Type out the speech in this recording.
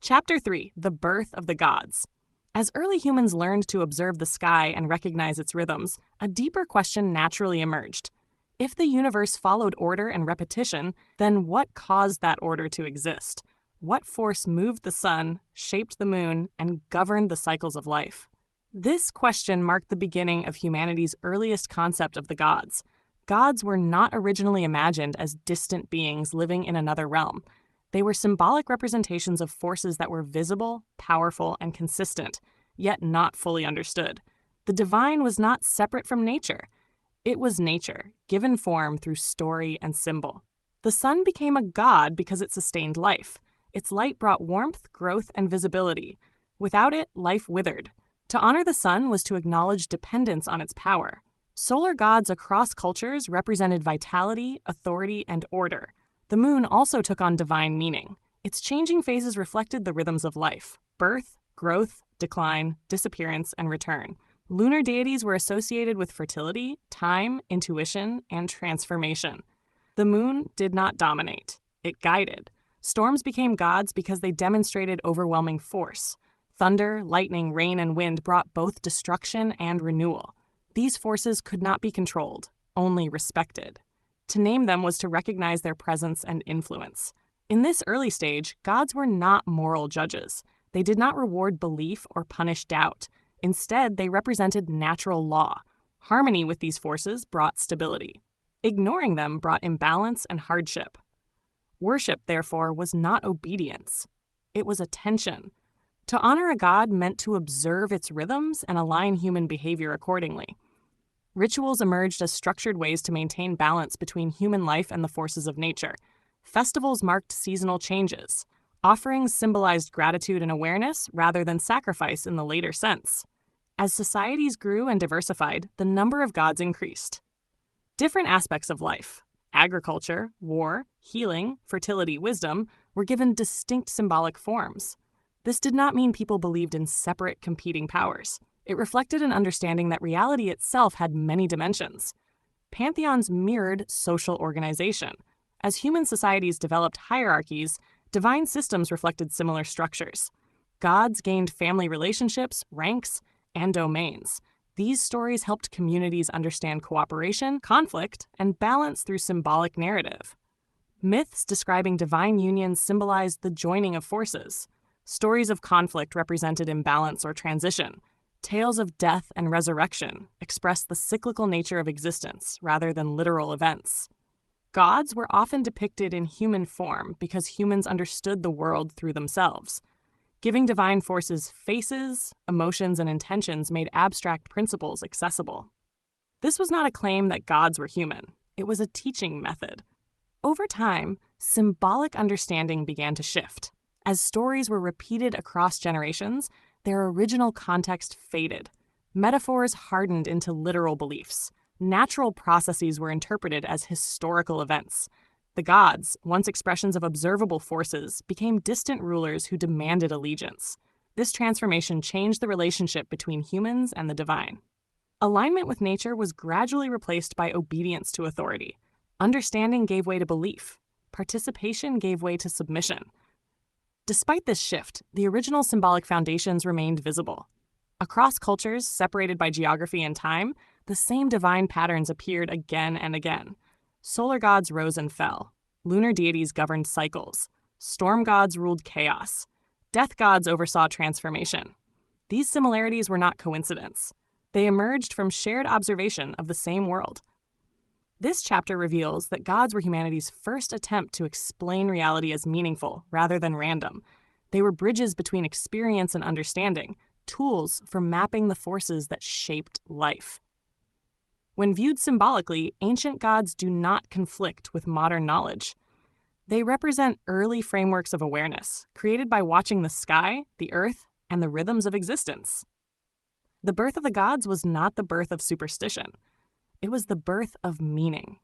Chapter 3: The Birth of the Gods. As early humans learned to observe the sky and recognize its rhythms, a deeper question naturally emerged. If the universe followed order and repetition, then what caused that order to exist? What force moved the sun, shaped the moon, and governed the cycles of life? This question marked the beginning of humanity's earliest concept of the gods. Gods were not originally imagined as distant beings living in another realm. They were symbolic representations of forces that were visible, powerful, and consistent, yet not fully understood. The divine was not separate from nature. It was nature, given form through story and symbol. The sun became a god because it sustained life. Its light brought warmth, growth, and visibility. Without it, life withered. To honor the sun was to acknowledge dependence on its power. Solar gods across cultures represented vitality, authority, and order. The moon also took on divine meaning. Its changing phases reflected the rhythms of life: birth, growth, decline, disappearance, and return. Lunar deities were associated with fertility, time, intuition, and transformation. The moon did not dominate. It guided. Storms became gods because they demonstrated overwhelming force. Thunder, lightning, rain, and wind brought both destruction and renewal. These forces could not be controlled, only respected. To name them was to recognize their presence and influence. In this early stage, gods were not moral judges. They did not reward belief or punish doubt. Instead, they represented natural law. Harmony with these forces brought stability. Ignoring them brought imbalance and hardship. Worship, therefore, was not obedience. It was attention. To honor a god meant to observe its rhythms and align human behavior accordingly. Rituals emerged as structured ways to maintain balance between human life and the forces of nature. Festivals marked seasonal changes. Offerings symbolized gratitude and awareness rather than sacrifice in the later sense. As societies grew and diversified, the number of gods increased. Different aspects of life, agriculture, war, healing, fertility, wisdom, were given distinct symbolic forms. This did not mean people believed in separate competing powers. It reflected an understanding that reality itself had many dimensions. Pantheons mirrored social organization. As human societies developed hierarchies, divine systems reflected similar structures. Gods gained family relationships, ranks, and domains. These stories helped communities understand cooperation, conflict, and balance through symbolic narrative. Myths describing divine unions symbolized the joining of forces. Stories of conflict represented imbalance or transition. Tales of death and resurrection expressed the cyclical nature of existence rather than literal events. Gods were often depicted in human form because humans understood the world through themselves. Giving divine forces faces, emotions, and intentions made abstract principles accessible. This was not a claim that gods were human. It was a teaching method. Over time, symbolic understanding began to shift. As stories were repeated across generations, their original context faded. Metaphors hardened into literal beliefs. Natural processes were interpreted as historical events. The gods, once expressions of observable forces, became distant rulers who demanded allegiance. This transformation changed the relationship between humans and the divine. Alignment with nature was gradually replaced by obedience to authority. Understanding gave way to belief. Participation gave way to submission. Despite this shift, the original symbolic foundations remained visible. Across cultures, separated by geography and time, the same divine patterns appeared again and again. Solar gods rose and fell. Lunar deities governed cycles. Storm gods ruled chaos. Death gods oversaw transformation. These similarities were not coincidence. They emerged from shared observation of the same world. This chapter reveals that gods were humanity's first attempt to explain reality as meaningful rather than random. They were bridges between experience and understanding, tools for mapping the forces that shaped life. When viewed symbolically, ancient gods do not conflict with modern knowledge. They represent early frameworks of awareness, created by watching the sky, the earth, and the rhythms of existence. The birth of the gods was not the birth of superstition. It was the birth of meaning.